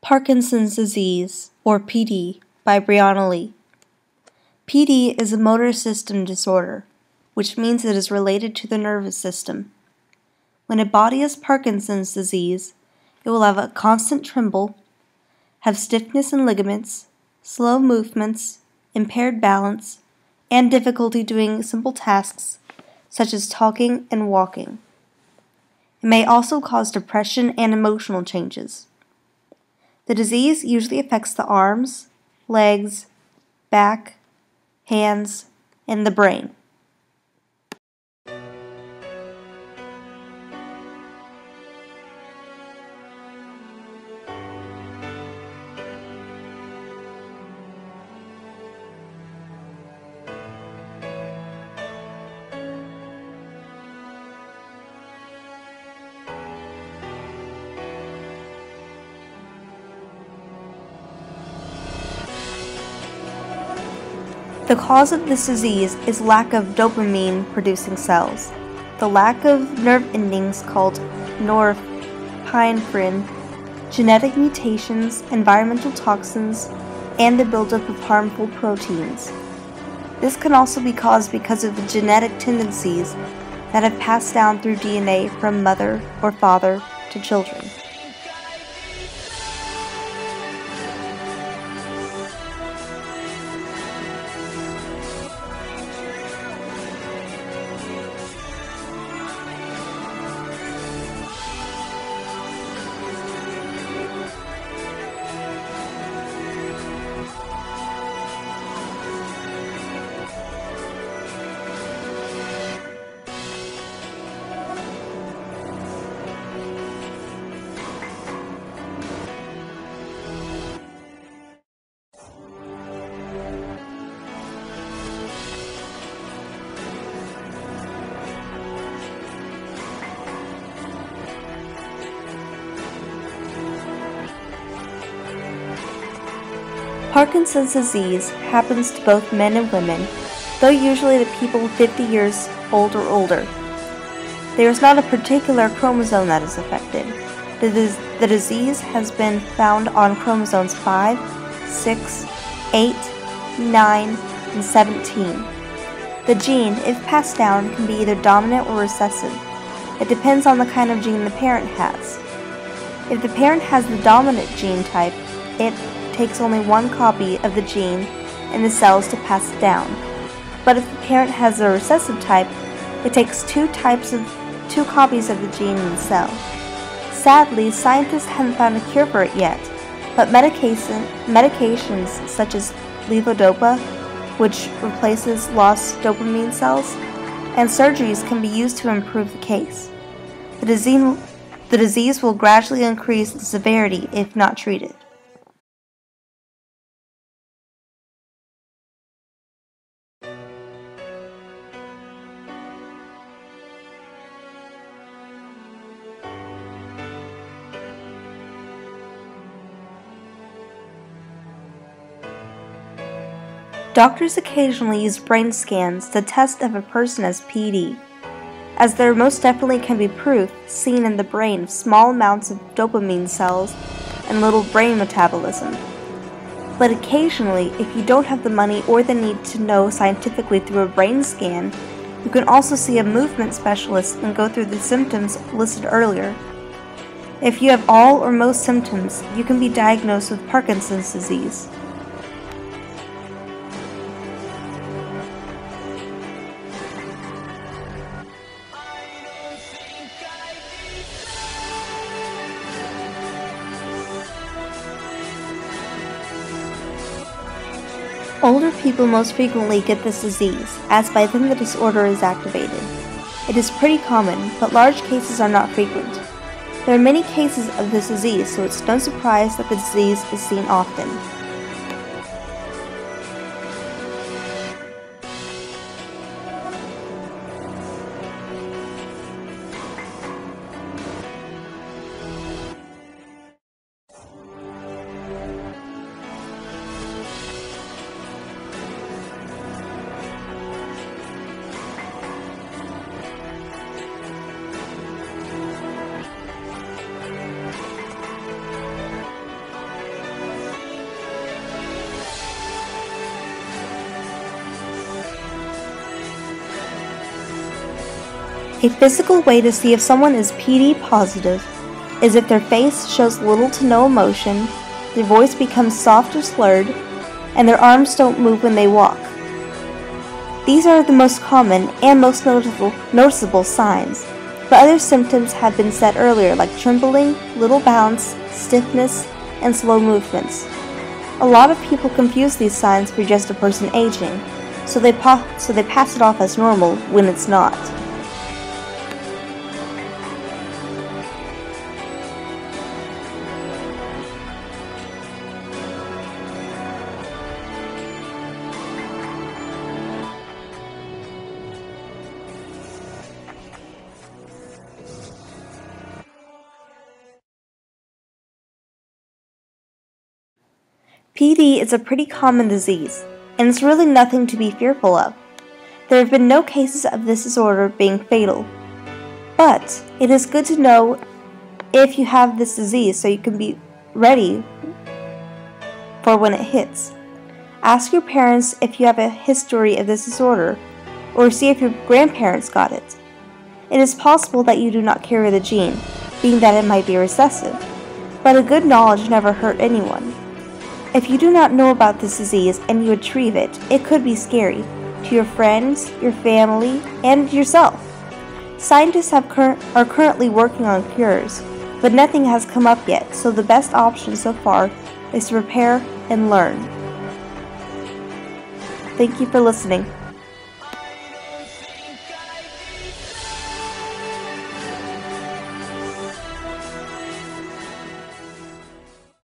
Parkinson's disease, or PD, by Brianna Lee. PD is a motor system disorder, which means it is related to the nervous system. When a body has Parkinson's disease, it will have a constant tremble, have stiffness in ligaments, slow movements, impaired balance, and difficulty doing simple tasks such as talking and walking. It may also cause depression and emotional changes. The disease usually affects the arms, legs, back, hands, and the brain. The cause of this disease is lack of dopamine-producing cells, the lack of nerve endings called norepinephrine, genetic mutations, environmental toxins, and the buildup of harmful proteins. This can also be caused because of the genetic tendencies that have passed down through DNA from mother or father to children. Parkinson's disease happens to both men and women, though usually to people 50 years old or older. There is not a particular chromosome that is affected. The disease has been found on chromosomes 5, 6, 8, 9, and 17. The gene, if passed down, can be either dominant or recessive. It depends on the kind of gene the parent has. If the parent has the dominant gene type, it takes only one copy of the gene in the cells to pass it down. But if the parent has a recessive type, it takes two copies of the gene in the cell. Sadly, scientists haven't found a cure for it yet, but medications such as levodopa, which replaces lost dopamine cells, and surgeries can be used to improve the case. The disease will gradually increase the severity if not treated. Doctors occasionally use brain scans to test if a person has PD, as there most definitely can be proof seen in the brain of small amounts of dopamine cells and little brain metabolism. But occasionally, if you don't have the money or the need to know scientifically through a brain scan, you can also see a movement specialist and go through the symptoms listed earlier. If you have all or most symptoms, you can be diagnosed with Parkinson's disease. Older people most frequently get this disease, as by them the disorder is activated. It is pretty common, but large cases are not frequent. There are many cases of this disease, so it's no surprise that the disease is seen often. A physical way to see if someone is PD positive is if their face shows little to no emotion, their voice becomes soft or slurred, and their arms don't move when they walk. These are the most common and most noticeable signs, but other symptoms have been said earlier like trembling, little bounce, stiffness, and slow movements. A lot of people confuse these signs for just a person aging, so they pass it off as normal when it's not. PD is a pretty common disease, and it's really nothing to be fearful of. There have been no cases of this disorder being fatal, but it is good to know if you have this disease so you can be ready for when it hits. Ask your parents if you have a history of this disorder, or see if your grandparents got it. It is possible that you do not carry the gene, being that it might be recessive, but a good knowledge never hurt anyone. If you do not know about this disease and you retrieve it, it could be scary to your friends, your family, and yourself. Scientists are currently working on cures, but nothing has come up yet, so the best option so far is to prepare and learn. Thank you for listening.